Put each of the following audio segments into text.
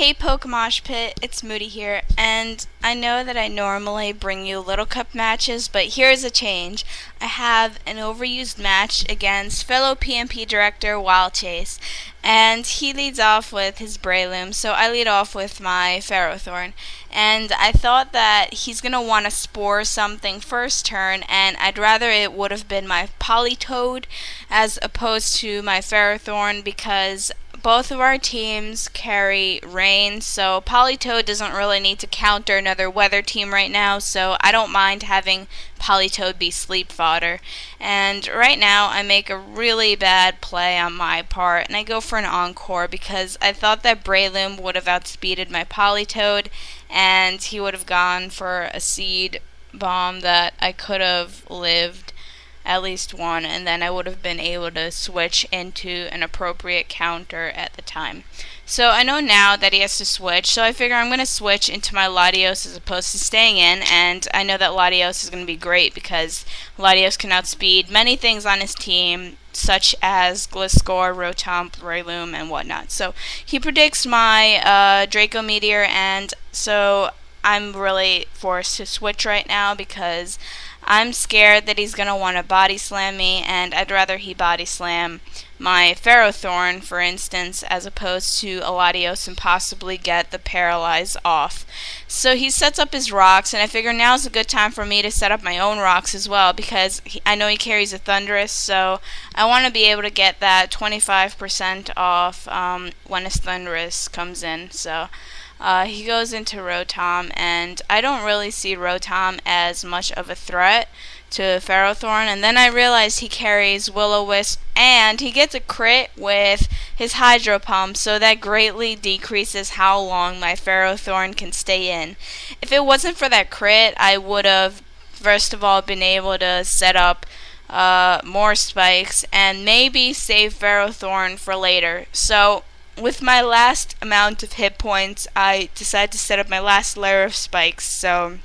Hey PokeMoshPit, it's Moody here, and I know that I normally bring you Little Cup matches, but here's a change. I have an overused match against fellow PMP director Wilechase, and he leads off with his Breloom, so I lead off with my Ferrothorn. And I thought that he's going to want to spore something first turn, and I'd rather it would have been my Politoed as opposed to my Ferrothorn because both of our teams carry rain, so Politoed doesn't really need to counter another weather team right now, so I don't mind having Politoed be sleep fodder. And right now I make a really bad play on my part, and I go for an Encore because I thought that Breloom would have outspeeded my Politoed, and he would have gone for a seed bomb that I could have lived at least one, and then I would have been able to switch into an appropriate counter at the time. So I know now that he has to switch, so I figure I'm going to switch into my Latios as opposed to staying in, and I know that Latios is going to be great because Latios can outspeed many things on his team, such as Gliscor, Rotom, Breloom, and whatnot. So he predicts my Draco Meteor, and so I'm really forced to switch right now because I'm scared that he's going to want to body slam me, and I'd rather he body slam my Ferrothorn, for instance, as opposed to a Latios and possibly get the Paralyze off. So he sets up his rocks, and I figure now's a good time for me to set up my own rocks as well because I know he carries a Thundurus, so I want to be able to get that 25% off when his Thundurus comes in. So he goes into Rotom, and I don't really see Rotom as much of a threat to Ferrothorn, and then I realized he carries Will-O-Wisp, and he gets a crit with his Hydro Pump, so that greatly decreases how long my Ferrothorn can stay in. If it wasn't for that crit, I would have, first of all, been able to set up more spikes, and maybe save Ferrothorn for later. So with my last amount of hit points, I decided to set up my last layer of spikes, so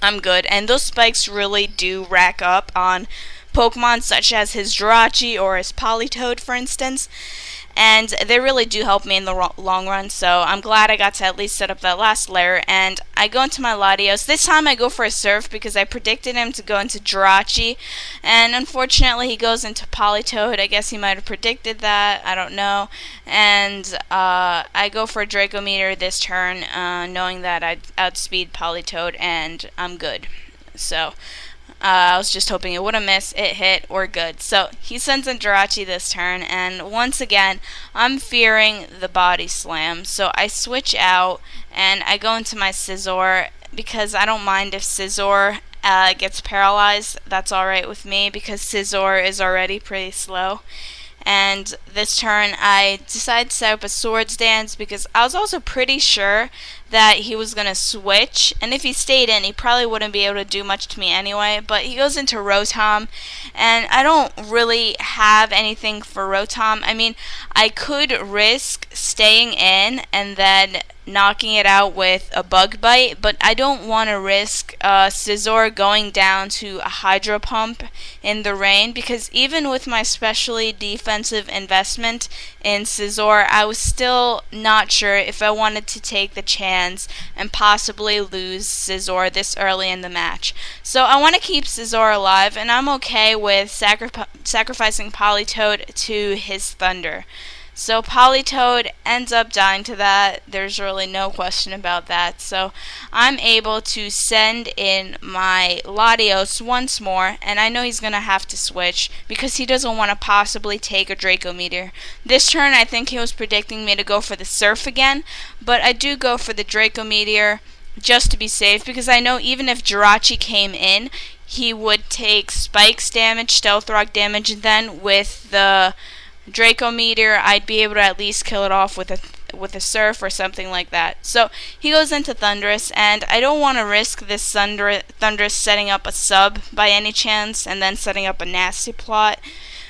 I'm good. And those spikes really do rack up on Pokemon such as his Jirachi or his Politoed, for instance, and they really do help me in the long run, so I'm glad I got to at least set up that last layer. And I go into my Latios. This time I go for a Surf because I predicted him to go into Jirachi, and unfortunately he goes into Politoed. I guess he might have predicted that, I don't know. And I go for a Draco Meteor this turn, knowing that I'd outspeed Politoed, and I'm good. So I was just hoping it wouldn't miss, it hit, we're good. So he sends in Jirachi this turn, and once again, I'm fearing the body slam. So I switch out, and I go into my Scizor, because I don't mind if Scizor gets paralyzed. That's alright with me, because Scizor is already pretty slow. And this turn, I decided to set up a Swords Dance because I was also pretty sure that he was going to switch. And if he stayed in, he probably wouldn't be able to do much to me anyway. But he goes into Rotom, and I don't really have anything for Rotom. I mean, I could risk staying in and then knocking it out with a Bug Bite, but I don't want to risk Scizor going down to a Hydro Pump in the rain, because even with my specially defensive investment in Scizor, I was still not sure if I wanted to take the chance and possibly lose Scizor this early in the match. So I want to keep Scizor alive, and I'm okay with sacrificing Politoed to his Thunder. So Politoed ends up dying to that. There's really no question about that. So I'm able to send in my Latios once more, and I know he's going to have to switch because he doesn't want to possibly take a Draco Meteor. This turn I think he was predicting me to go for the Surf again, but I do go for the Draco Meteor just to be safe, because I know even if Jirachi came in, he would take Spikes damage, Stealth Rock damage, and then with the Draco Meteor, I'd be able to at least kill it off with a Surf or something like that. So he goes into Thundurus, and I don't want to risk this Thundurus setting up a sub by any chance and then setting up a nasty plot.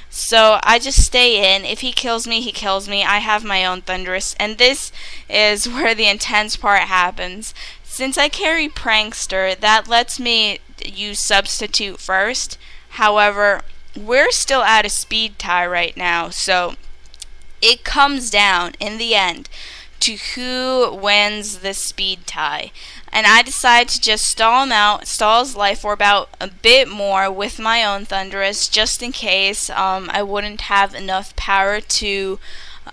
So I just stay in. If he kills me, he kills me. I have my own Thundurus, and this is where the intense part happens. Since I carry Prankster, that lets me use Substitute first. However, we're still at a speed tie right now, so it comes down in the end to who wins this speed tie. And I decided to just stall him out, stall his life for about a bit more with my own Thunderous, just in case I wouldn't have enough power to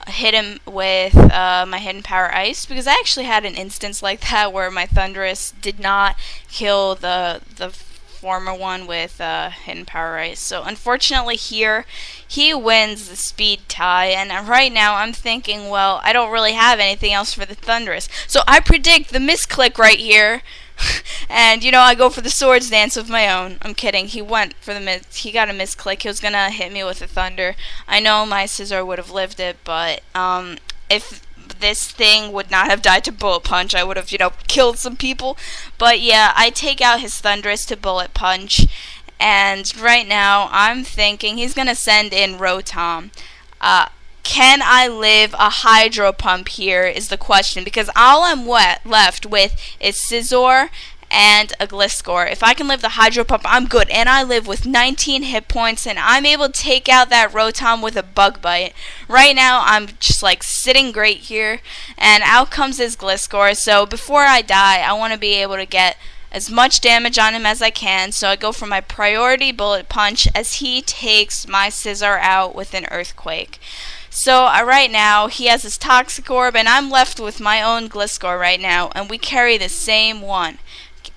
hit him with my Hidden Power Ice, because I actually had an instance like that where my Thunderous did not kill the former one with Hidden Power Ice. So unfortunately here, he wins the speed tie, and right now I'm thinking, well, I don't really have anything else for the Thunderous. So I predict the misclick right here, and I go for the Swords Dance of my own. I'm kidding. He went for he got a misclick. He was gonna hit me with a Thunder. I know my Scizor would have lived it, but if this thing would not have died to Bullet Punch, I would have, killed some people. But yeah, I take out his Thunderous to Bullet Punch, and right now I'm thinking he's gonna send in Rotom. Can I live a Hydro Pump here is the question, because all I'm left with is Scizor and a Gliscor. If I can live the Hydro Pump, I'm good, and I live with 19 hit points, and I'm able to take out that Rotom with a Bug Bite. Right now, I'm just sitting great here, and out comes his Gliscor. So before I die, I want to be able to get as much damage on him as I can, so I go for my priority Bullet Punch as he takes my Scizor out with an Earthquake. So right now, he has his Toxic Orb, and I'm left with my own Gliscor right now, and we carry the same one.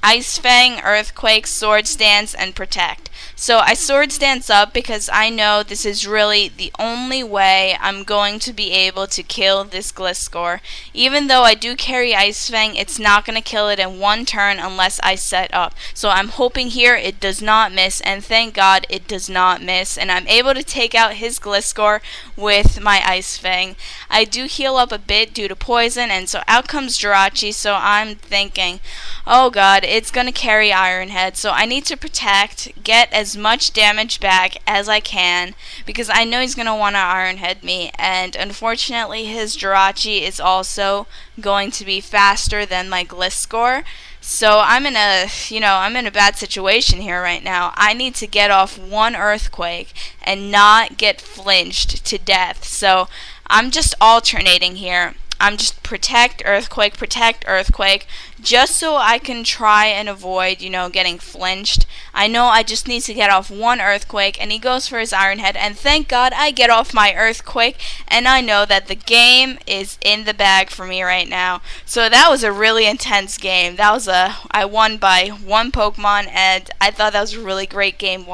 Ice Fang, Earthquake, Swords Dance, and Protect. So I Swords Dance up because I know this is really the only way I'm going to be able to kill this Gliscor. Even though I do carry Ice Fang, it's not going to kill it in one turn unless I set up. So I'm hoping here it does not miss, and thank God it does not miss, and I'm able to take out his Gliscor with my Ice Fang. I do heal up a bit due to poison, and so out comes Jirachi, so I'm thinking, oh god, it's going to carry Iron Head, so I need to protect, get as much damage back as I can, because I know he's going to want to Iron Head me, and unfortunately his Jirachi is also going to be faster than my Gliscor. So I'm in a bad situation here right now. I need to get off one Earthquake and not get flinched to death. So I'm just alternating here. I'm just protect, Earthquake, just so I can try and avoid, getting flinched. I know I just need to get off one Earthquake, and he goes for his Iron Head, and thank God I get off my Earthquake, and I know that the game is in the bag for me right now. So that was a really intense game. I won by one Pokemon, and I thought that was a really great game.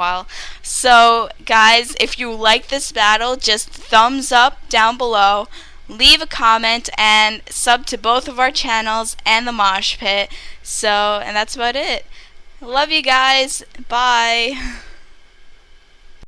So guys, if you like this battle, just thumbs up down below. Leave a comment and sub to both of our channels and the MoshPit. And that's about it. Love you guys. Bye.